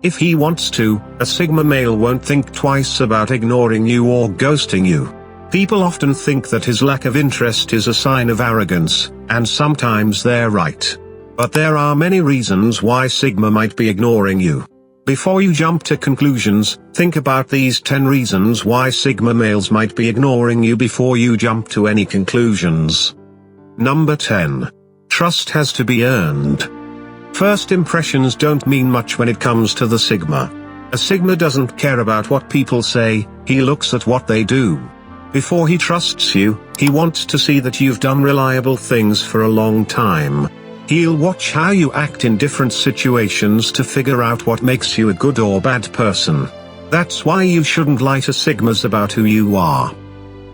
If he wants to, a Sigma male won't think twice about ignoring you or ghosting you. People often think that his lack of interest is a sign of arrogance, and sometimes they're right. But there are many reasons why Sigma might be ignoring you. Before you jump to conclusions, think about these 10 reasons why Sigma males might be ignoring you before you jump to any conclusions. Number 10. Trust has to be earned. First impressions don't mean much when it comes to the Sigma. A Sigma doesn't care about what people say, he looks at what they do. Before he trusts you, he wants to see that you've done reliable things for a long time. He'll watch how you act in different situations to figure out what makes you a good or bad person. That's why you shouldn't lie to Sigmas about who you are.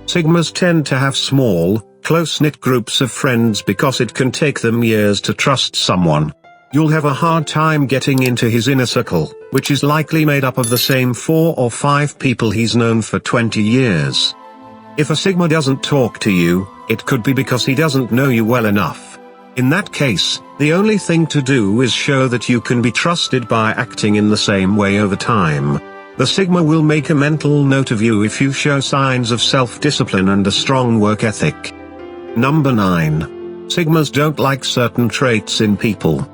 Sigmas tend to have small, close-knit groups of friends because it can take them years to trust someone. You'll have a hard time getting into his inner circle, which is likely made up of the same 4 or 5 people he's known for 20 years. If a Sigma doesn't talk to you, it could be because he doesn't know you well enough. In that case, the only thing to do is show that you can be trusted by acting in the same way over time. The Sigma will make a mental note of you if you show signs of self-discipline and a strong work ethic. Number 9. Sigmas don't like certain traits in people.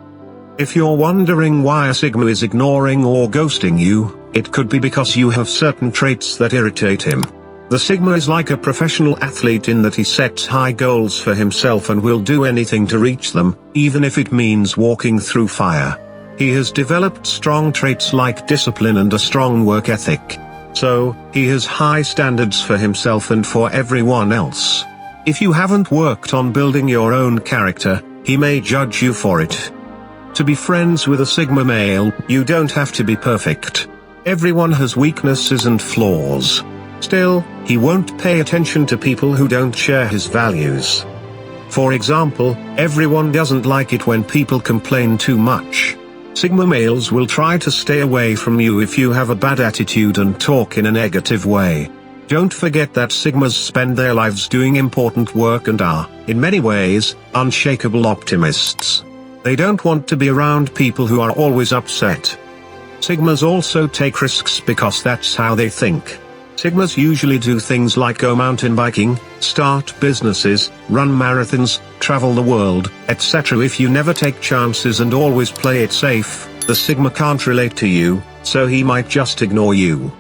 If you're wondering why a Sigma is ignoring or ghosting you, it could be because you have certain traits that irritate him. The Sigma is like a professional athlete in that he sets high goals for himself and will do anything to reach them, even if it means walking through fire. He has developed strong traits like discipline and a strong work ethic. So, he has high standards for himself and for everyone else. If you haven't worked on building your own character, he may judge you for it. To be friends with a Sigma male, you don't have to be perfect. Everyone has weaknesses and flaws. Still, he won't pay attention to people who don't share his values. For example, everyone doesn't like it when people complain too much. Sigma males will try to stay away from you if you have a bad attitude and talk in a negative way. Don't forget that Sigmas spend their lives doing important work and are, in many ways, unshakable optimists. They don't want to be around people who are always upset. Sigmas also take risks because that's how they think. Sigmas usually do things like go mountain biking, start businesses, run marathons, travel the world, etc. If you never take chances and always play it safe, the Sigma can't relate to you, so he might just ignore you.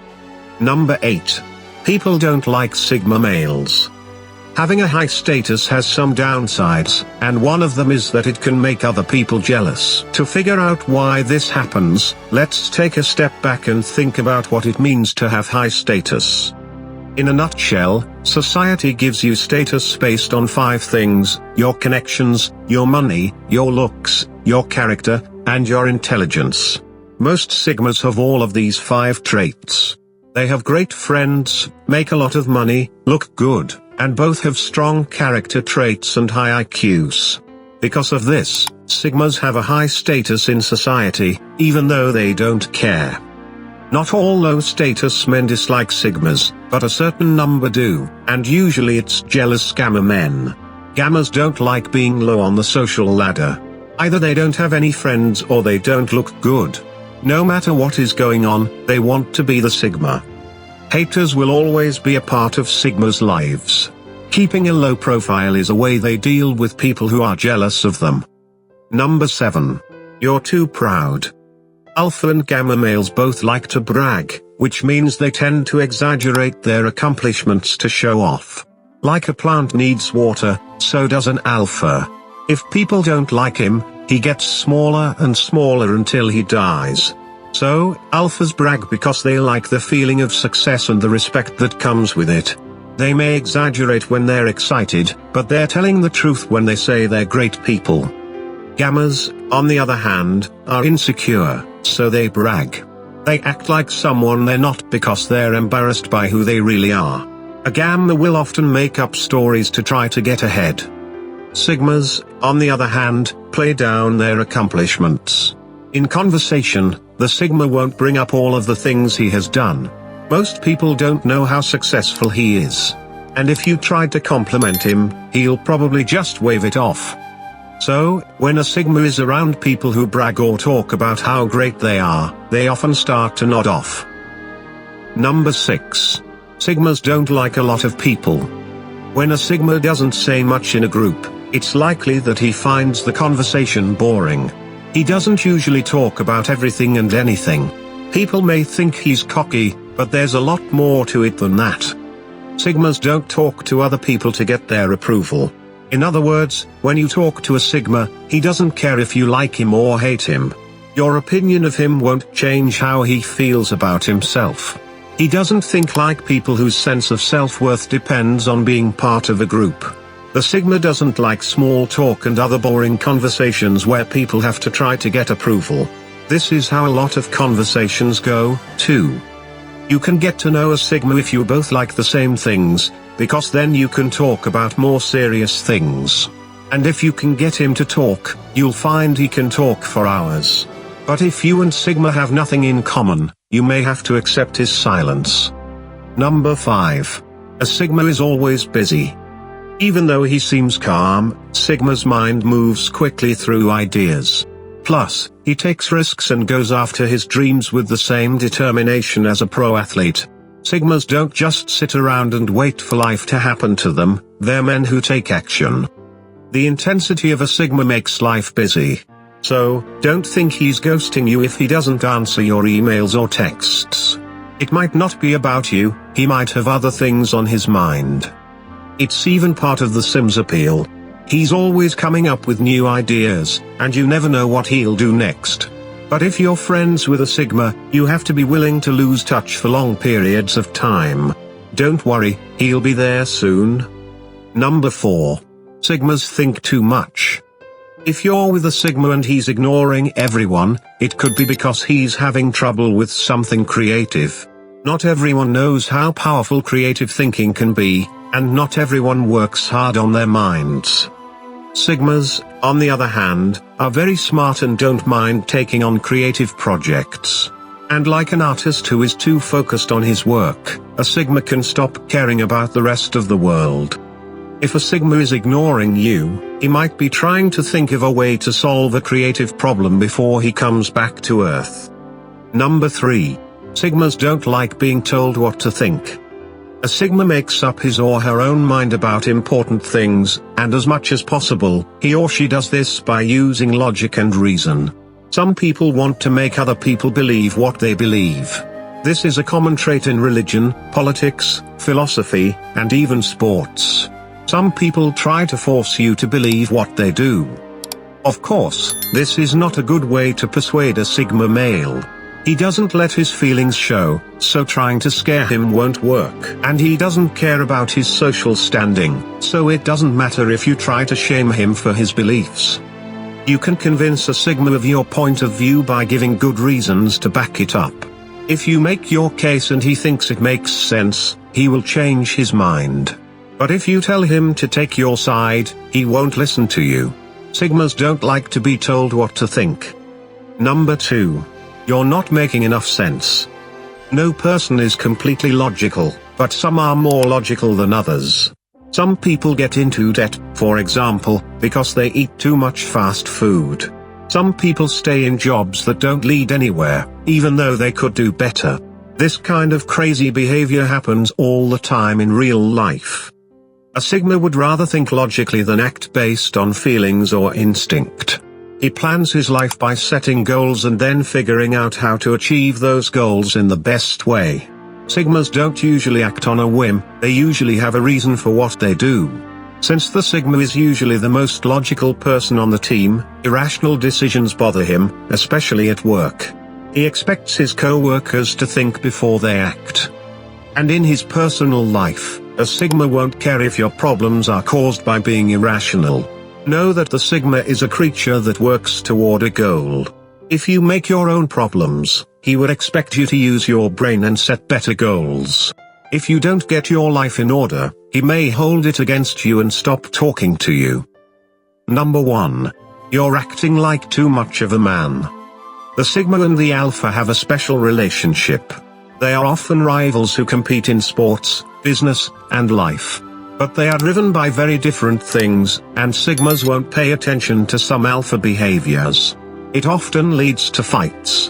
Number 8. People don't like Sigma males. Having a high status has some downsides, and one of them is that it can make other people jealous. To figure out why this happens, let's take a step back and think about what it means to have high status. In a nutshell, society gives you status based on 5 things: your connections, your money, your looks, your character, and your intelligence. Most Sigmas have all of these 5 traits. They have great friends, make a lot of money, look good, and both have strong character traits and high IQs. Because of this, Sigmas have a high status in society, even though they don't care. Not all low-status men dislike Sigmas, but a certain number do, and usually it's jealous Gamma men. Gammas don't like being low on the social ladder. Either they don't have any friends or they don't look good. No matter what is going on, they want to be the Sigma. Haters will always be a part of Sigmas' lives. Keeping a low profile is a way they deal with people who are jealous of them. Number 7. You're too proud. Alpha and Gamma males both like to brag, which means they tend to exaggerate their accomplishments to show off. Like a plant needs water, so does an alpha. If people don't like him, he gets smaller and smaller until he dies. So, alphas brag because they like the feeling of success and the respect that comes with it. They may exaggerate when they're excited, but they're telling the truth when they say they're great people. Gammas, on the other hand, are insecure, so they brag. They act like someone they're not because they're embarrassed by who they really are. A Gamma will often make up stories to try to get ahead. Sigmas, on the other hand, play down their accomplishments. In conversation, the Sigma won't bring up all of the things he has done. Most people don't know how successful he is. And if you tried to compliment him, he'll probably just wave it off. So, when a Sigma is around people who brag or talk about how great they are, they often start to nod off. Number 6. Sigmas don't like a lot of people. When a Sigma doesn't say much in a group, it's likely that he finds the conversation boring. He doesn't usually talk about everything and anything. People may think he's cocky, but there's a lot more to it than that. Sigmas don't talk to other people to get their approval. In other words, when you talk to a Sigma, he doesn't care if you like him or hate him. Your opinion of him won't change how he feels about himself. He doesn't think like people whose sense of self-worth depends on being part of a group. The Sigma doesn't like small talk and other boring conversations where people have to try to get approval. This is how a lot of conversations go, too. You can get to know a Sigma if you both like the same things, because then you can talk about more serious things. And if you can get him to talk, you'll find he can talk for hours. But if you and Sigma have nothing in common, you may have to accept his silence. Number 5. A Sigma is always busy. Even though he seems calm, Sigma's mind moves quickly through ideas. Plus, he takes risks and goes after his dreams with the same determination as a pro athlete. Sigmas don't just sit around and wait for life to happen to them, they're men who take action. The intensity of a Sigma makes life busy. So, don't think he's ghosting you if he doesn't answer your emails or texts. It might not be about you, he might have other things on his mind. It's even part of the Sim's appeal. He's always coming up with new ideas, and you never know what he'll do next. But if you're friends with a Sigma, you have to be willing to lose touch for long periods of time. Don't worry, he'll be there soon. Number 4. Sigmas think too much. If you're with a Sigma and he's ignoring everyone, it could be because he's having trouble with something creative. Not everyone knows how powerful creative thinking can be, and not everyone works hard on their minds. Sigmas, on the other hand, are very smart and don't mind taking on creative projects. And like an artist who is too focused on his work, a Sigma can stop caring about the rest of the world. If a Sigma is ignoring you, he might be trying to think of a way to solve a creative problem before he comes back to Earth. Number 3. Sigmas don't like being told what to think. A Sigma makes up his or her own mind about important things, and as much as possible, he or she does this by using logic and reason. Some people want to make other people believe what they believe. This is a common trait in religion, politics, philosophy, and even sports. Some people try to force you to believe what they do. Of course, this is not a good way to persuade a Sigma male. He doesn't let his feelings show, so trying to scare him won't work. And he doesn't care about his social standing, so it doesn't matter if you try to shame him for his beliefs. You can convince a Sigma of your point of view by giving good reasons to back it up. If you make your case and he thinks it makes sense, he will change his mind. But if you tell him to take your side, he won't listen to you. Sigmas don't like to be told what to think. Number 2. You're not making enough sense. No person is completely logical, but some are more logical than others. Some people get into debt, for example, because they eat too much fast food. Some people stay in jobs that don't lead anywhere, even though they could do better. This kind of crazy behavior happens all the time in real life. A Sigma would rather think logically than act based on feelings or instinct. He plans his life by setting goals and then figuring out how to achieve those goals in the best way. Sigmas don't usually act on a whim, they usually have a reason for what they do. Since the Sigma is usually the most logical person on the team, irrational decisions bother him, especially at work. He expects his co-workers to think before they act. And in his personal life, a Sigma won't care if your problems are caused by being irrational. Know that the Sigma is a creature that works toward a goal. If you make your own problems, he would expect you to use your brain and set better goals. If you don't get your life in order, he may hold it against you and stop talking to you. Number 1. You're acting like too much of a man. The Sigma and the Alpha have a special relationship. They are often rivals who compete in sports, business, and life. But they are driven by very different things, and sigmas won't pay attention to some alpha behaviors. It often leads to fights.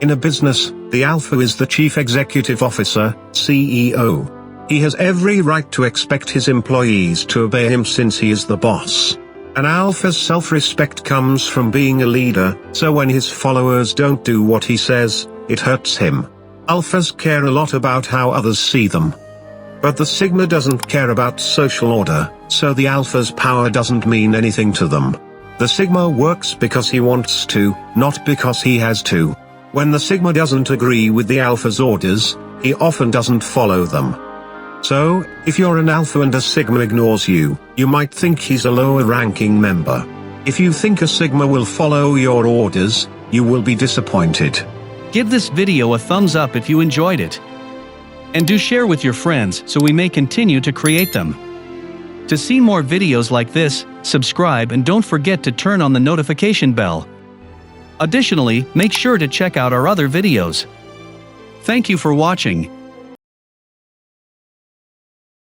In a business, the alpha is the chief executive officer, CEO. He has every right to expect his employees to obey him since he is the boss. An alpha's self-respect comes from being a leader, so when his followers don't do what he says, it hurts him. Alphas care a lot about how others see them. But the sigma doesn't care about social order, so the alpha's power doesn't mean anything to them. The sigma works because he wants to, not because he has to. When the sigma doesn't agree with the alpha's orders, he often doesn't follow them. So, if you're an alpha and a sigma ignores you, you might think he's a lower-ranking member. If you think a sigma will follow your orders, you will be disappointed. Give this video a thumbs up if you enjoyed it. And do share with your friends so we may continue to create them. To see more videos like this, subscribe and don't forget to turn on the notification bell. Additionally, make sure to check out our other videos. Thank you for watching.